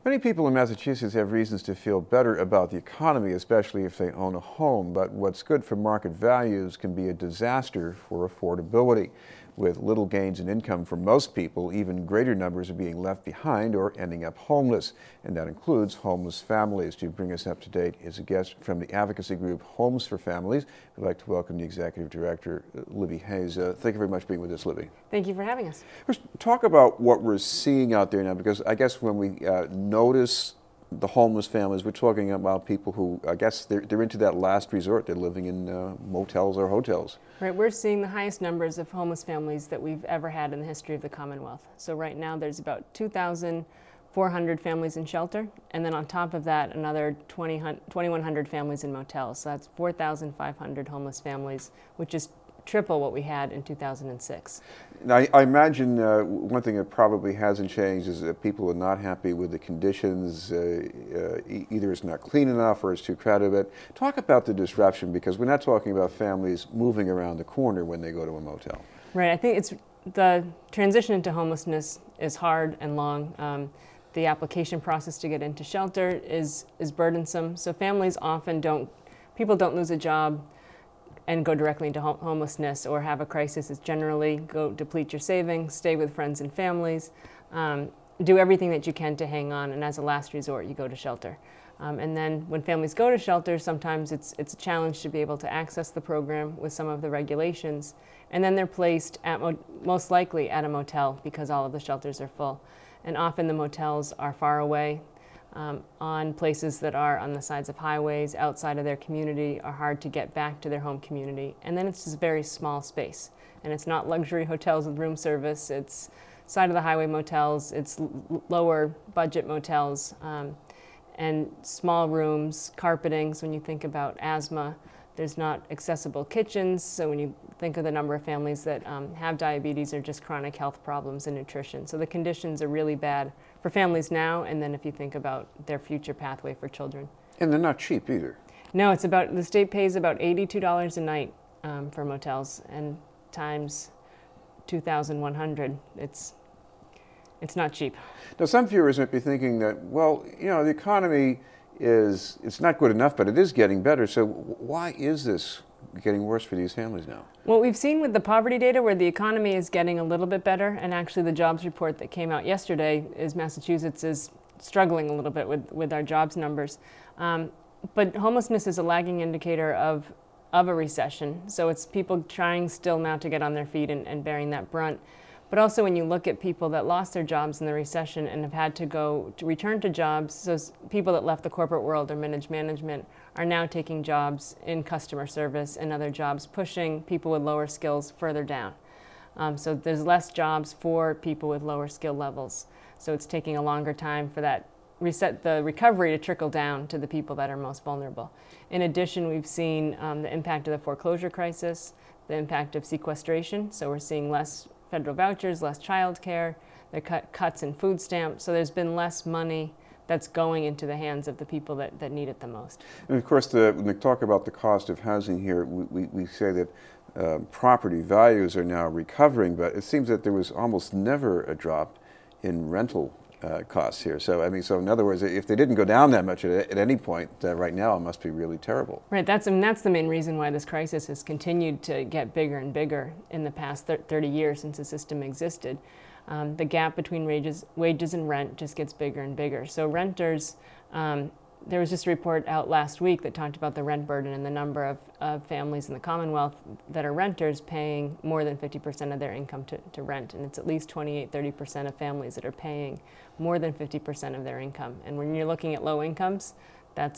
Many people in Massachusetts have reasons to feel better about the economy, especially if they own a home. But what's good for market values can be a disaster for affordability. With little gains in income for most people, even greater numbers are being left behind or ending up homeless. And that includes homeless families. To bring us up to date is a guest from the advocacy group Homes for Families. We'd like to welcome the Executive Director, Libby Hayes. Thank you very much for being with us, Libby. Thank you for having us. First, talk about what we're seeing out there now, because I guess when we notice the homeless families, we're talking about people who, I guess, they're into that last resort. They're living in motels or hotels. Right, we're seeing the highest numbers of homeless families that we've ever had in the history of the Commonwealth. So right now there's about 2,400 families in shelter, and then on top of that another 2,100 families in motels. So that's 4,500 homeless families, which is triple what we had in 2006. Now, I imagine one thing that probably hasn't changed is that people are not happy with the conditions. Either it's not clean enough or it's too crowded. But talk about the disruption, because we're not talking about families moving around the corner when they go to a motel. Right, I think the transition into homelessness is hard and long. The application process to get into shelter is burdensome. So families often people don't lose a job and go directly into homelessness or have a crisis. It's generally go deplete your savings, stay with friends and families, do everything that you can to hang on, and as a last resort, you go to shelter. And then when families go to shelter, sometimes it's a challenge to be able to access the program with some of the regulations, and then they're placed at most likely at a motel because all of the shelters are full. And often the motels are far away, on places that are on the sides of highways, outside of their community, are hard to get back to their home community. And then it's just a very small space. And it's not luxury hotels with room service, it's side of the highway motels, it's lower budget motels, and small rooms, carpeting. So when you think about asthma, there's not accessible kitchens. So when you think of the number of families that have diabetes or just chronic health problems and nutrition. So the conditions are really bad for families now, and then if you think about their future pathway for children. And they're not cheap either. No, the state pays about $82 a night for motels, and times 2,100, it's not cheap. Now, some viewers might be thinking that, well, you know, the economy it's not good enough, but it is getting better. So why is this getting worse for these families now? What we've seen with the poverty data, where the economy is getting a little bit better, and actually the jobs report that came out yesterday is Massachusetts is struggling a little bit with our jobs numbers. But homelessness is a lagging indicator of a recession. So it's people trying still now to get on their feet and bearing that brunt. But also when you look at people that lost their jobs in the recession and have had to return to jobs, so people that left the corporate world or management are now taking jobs in customer service and other jobs, pushing people with lower skills further down. So there's less jobs for people with lower skill levels. So it's taking a longer time for the recovery to trickle down to the people that are most vulnerable. In addition, we've seen the impact of the foreclosure crisis, the impact of sequestration. So we're seeing less federal vouchers, less child care, the cuts in food stamps. So there's been less money that's going into the hands of the people that need it the most. And of course, when we talk about the cost of housing here, we say that property values are now recovering, but it seems that there was almost never a drop in rental costs here. So, I mean, so in other words, if they didn't go down that much at any point, right now it must be really terrible. Right, that's the main reason why this crisis has continued to get bigger and bigger in the past 30 years since the system existed. The gap between wages and rent just gets bigger and bigger. So renters, there was just a report out last week that talked about the rent burden and the number of families in the Commonwealth that are renters paying more than 50% of their income to rent. And it's at least 28–30% of families that are paying more than 50% of their income. And when you're looking at low incomes, that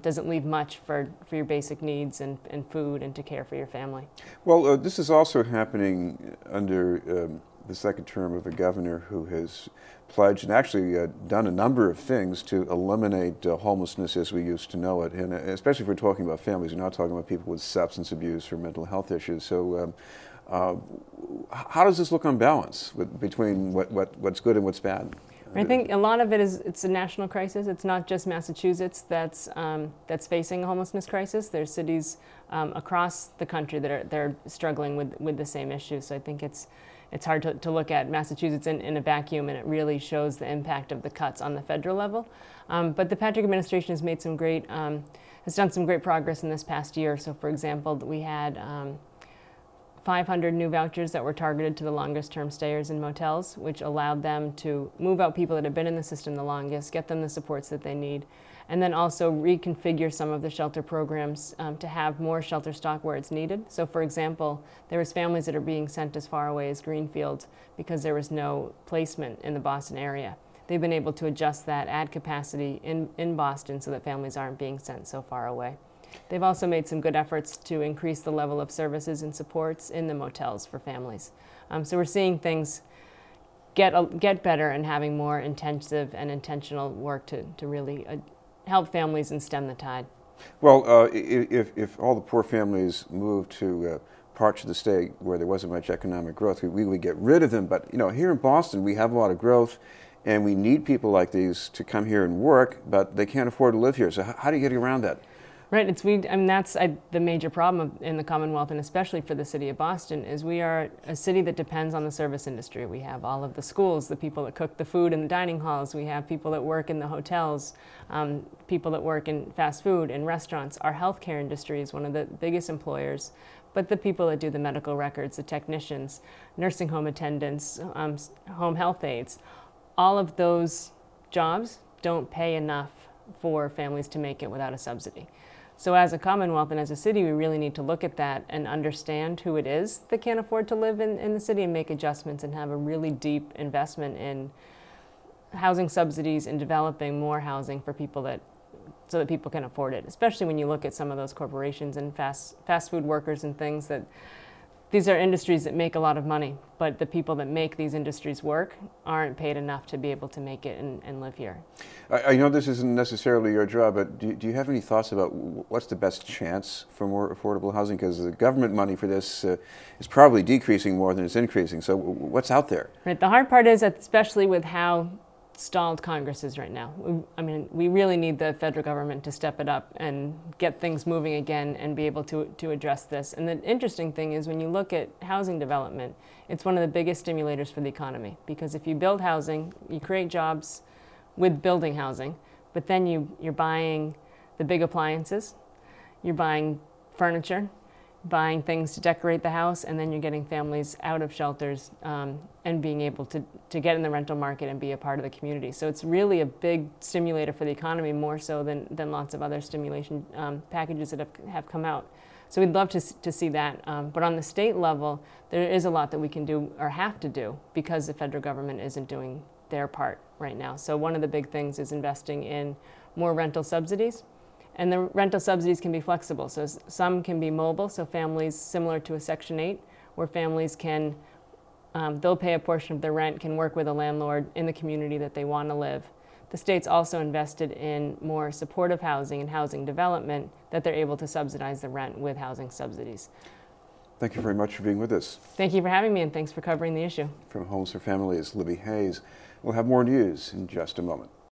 doesn't leave much for your basic needs and food and to care for your family. Well, this is also happening under the second term of a governor who has pledged and actually done a number of things to eliminate homelessness as we used to know it, and especially if we're talking about families, we're not talking about people with substance abuse or mental health issues. So how does this look on balance between what's good and what's bad? I think a lot of it is it's a national crisis. It's not just Massachusetts that's facing a homelessness crisis. There's cities across the country that are struggling with the same issues. So I think it's it's hard to look at Massachusetts in a vacuum, and it really shows the impact of the cuts on the federal level. But the Patrick administration has made some great, has done some great progress in this past year. So for example, we had 500 new vouchers that were targeted to the longest term stayers in motels, which allowed them to move out people that have been in the system the longest, get them the supports that they need, and then also reconfigure some of the shelter programs to have more shelter stock where it's needed. So for example, there was families that are being sent as far away as Greenfield because there was no placement in the Boston area. They've been able to adjust that, add capacity in Boston so that families aren't being sent so far away. They've also made some good efforts to increase the level of services and supports in the motels for families. So we're seeing things get better and having more intensive and intentional work to really help families and stem the tide. Well, if all the poor families moved to parts of the state where there wasn't much economic growth, we would get rid of them. But you know, here in Boston, we have a lot of growth, and we need people like these to come here and work, but they can't afford to live here. So how do you get around that? Right, I mean, that's the major problem in the Commonwealth, and especially for the city of Boston, is we are a city that depends on the service industry. We have all of the schools, the people that cook the food in the dining halls. We have people that work in the hotels, people that work in fast food and restaurants. Our healthcare industry is one of the biggest employers, but the people that do the medical records, the technicians, nursing home attendants, home health aides, all of those jobs don't pay enough for families to make it without a subsidy. So as a Commonwealth and as a city, we really need to look at that and understand who it is that can't afford to live in the city and make adjustments and have a really deep investment in housing subsidies and developing more housing for people so that people can afford it, especially when you look at some of those corporations and fast food workers and things that these are industries that make a lot of money, but the people that make these industries work aren't paid enough to be able to make it and live here. I know this isn't necessarily your job, but do you have any thoughts about what's the best chance for more affordable housing? Because the government money for this is probably decreasing more than it's increasing. So what's out there? Right. The hard part is, especially with how stalled Congress is right now. I mean, we really need the federal government to step it up and get things moving again and be able to address this. And the interesting thing is when you look at housing development, it's one of the biggest stimulators for the economy, because if you build housing, you create jobs with building housing, but then you're buying the big appliances, you're buying furniture, buying things to decorate the house, and then you're getting families out of shelters and being able to get in the rental market and be a part of the community. So it's really a big stimulator for the economy, more so than lots of other stimulation packages that have come out. So we'd love to see that. But on the state level, there is a lot that we can do or have to do because the federal government isn't doing their part right now. So one of the big things is investing in more rental subsidies. And the rental subsidies can be flexible. So some can be mobile, so families similar to a Section 8, where families can, they'll pay a portion of their rent, can work with a landlord in the community that they want to live. The state's also invested in more supportive housing and housing development that they're able to subsidize the rent with housing subsidies. Thank you very much for being with us. Thank you for having me, and thanks for covering the issue. From Homes for Families, Libby Hayes. We'll have more news in just a moment.